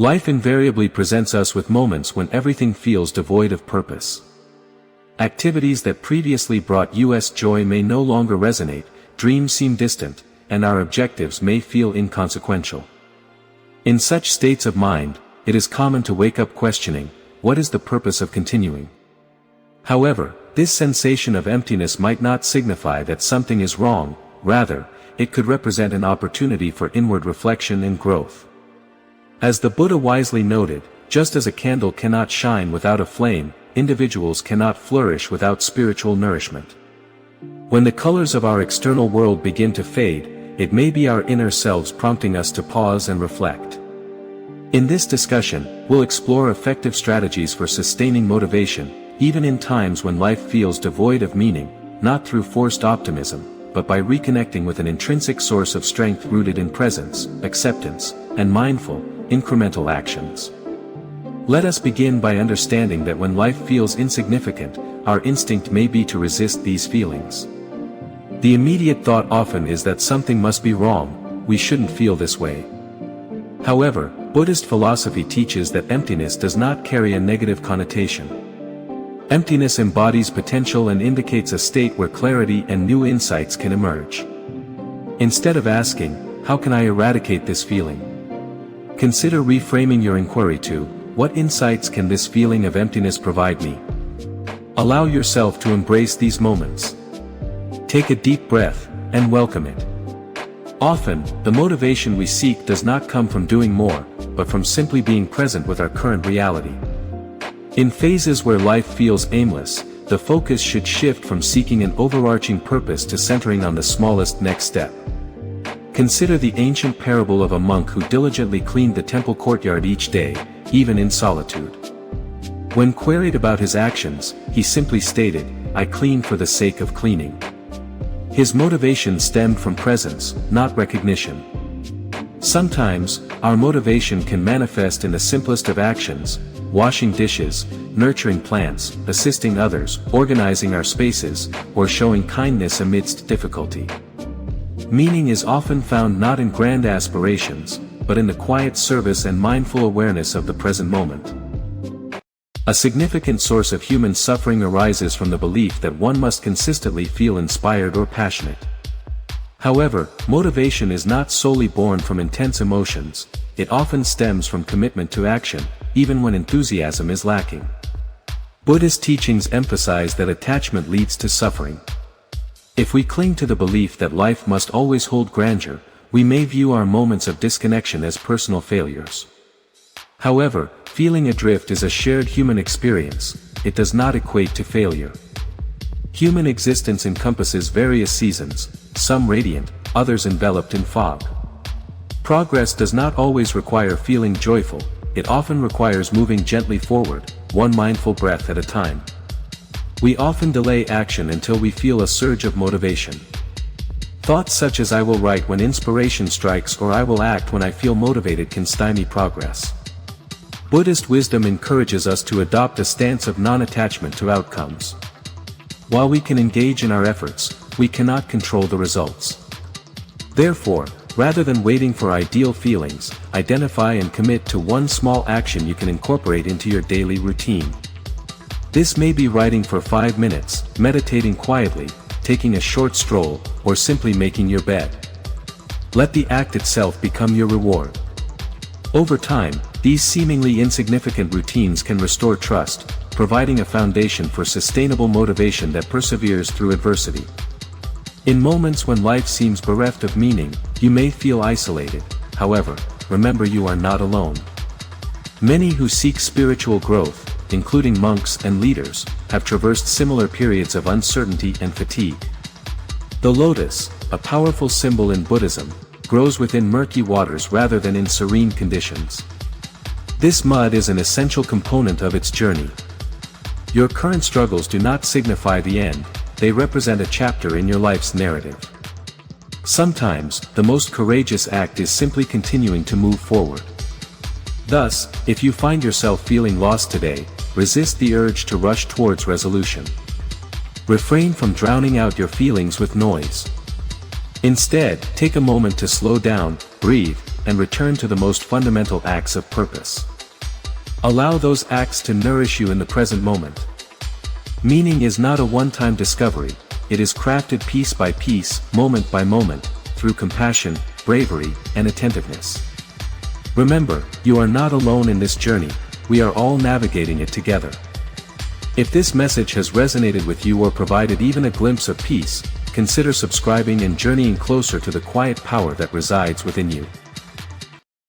Life invariably presents us with moments when everything feels devoid of purpose. Activities that previously brought us joy may no longer resonate, dreams seem distant, and our objectives may feel inconsequential. In such states of mind, it is common to wake up questioning, what is the purpose of continuing? However, this sensation of emptiness might not signify that something is wrong, rather, it could represent an opportunity for inward reflection and growth. As the Buddha wisely noted, just as a candle cannot shine without a flame, individuals cannot flourish without spiritual nourishment. When the colors of our external world begin to fade, it may be our inner selves prompting us to pause and reflect. In this discussion, we'll explore effective strategies for sustaining motivation, even in times when life feels devoid of meaning, not through forced optimism, but by reconnecting with an intrinsic source of strength rooted in presence, acceptance, and mindful, incremental actions. Let us begin by understanding that when life feels insignificant, our instinct may be to resist these feelings. The immediate thought often is that something must be wrong, we shouldn't feel this way. However, Buddhist philosophy teaches that emptiness does not carry a negative connotation. Emptiness embodies potential and indicates a state where clarity and new insights can emerge. Instead of asking, how can I eradicate this feeling? Consider reframing your inquiry to, what insights can this feeling of emptiness provide me? Allow yourself to embrace these moments. Take a deep breath, and welcome it. Often, the motivation we seek does not come from doing more, but from simply being present with our current reality. In phases where life feels aimless, the focus should shift from seeking an overarching purpose to centering on the smallest next step. Consider the ancient parable of a monk who diligently cleaned the temple courtyard each day, even in solitude. When queried about his actions, he simply stated, "I clean for the sake of cleaning." His motivation stemmed from presence, not recognition. Sometimes, our motivation can manifest in the simplest of actions, washing dishes, nurturing plants, assisting others, organizing our spaces, or showing kindness amidst difficulty. Meaning is often found not in grand aspirations, but in the quiet service and mindful awareness of the present moment. A significant source of human suffering arises from the belief that one must consistently feel inspired or passionate. However, motivation is not solely born from intense emotions, it often stems from commitment to action, even when enthusiasm is lacking. Buddhist teachings emphasize that attachment leads to suffering. If we cling to the belief that life must always hold grandeur, we may view our moments of disconnection as personal failures. However, feeling adrift is a shared human experience, it does not equate to failure. Human existence encompasses various seasons, some radiant, others enveloped in fog. Progress does not always require feeling joyful, it often requires moving gently forward, one mindful breath at a time. We often delay action until we feel a surge of motivation. Thoughts such as "I will write when inspiration strikes" or "I will act when I feel motivated" can stymie progress. Buddhist wisdom encourages us to adopt a stance of non-attachment to outcomes. While we can engage in our efforts, we cannot control the results. Therefore, rather than waiting for ideal feelings, identify and commit to one small action you can incorporate into your daily routine. This may be writing for 5 minutes, meditating quietly, taking a short stroll, or simply making your bed. Let the act itself become your reward. Over time, these seemingly insignificant routines can restore trust, providing a foundation for sustainable motivation that perseveres through adversity. In moments when life seems bereft of meaning, you may feel isolated, however, remember you are not alone. Many who seek spiritual growth, including monks and leaders, have traversed similar periods of uncertainty and fatigue. The lotus, a powerful symbol in Buddhism, grows within murky waters rather than in serene conditions. This mud is an essential component of its journey. Your current struggles do not signify the end, they represent a chapter in your life's narrative. Sometimes, the most courageous act is simply continuing to move forward. Thus, if you find yourself feeling lost today, resist the urge to rush towards resolution. Refrain from drowning out your feelings with noise. Instead, take a moment to slow down, breathe, and return to the most fundamental acts of purpose. Allow those acts to nourish you in the present moment. Meaning is not a one-time discovery, it is crafted piece by piece, moment by moment, through compassion, bravery, and attentiveness. Remember, you are not alone in this journey, we are all navigating it together. If this message has resonated with you or provided even a glimpse of peace, consider subscribing and journeying closer to the quiet power that resides within you.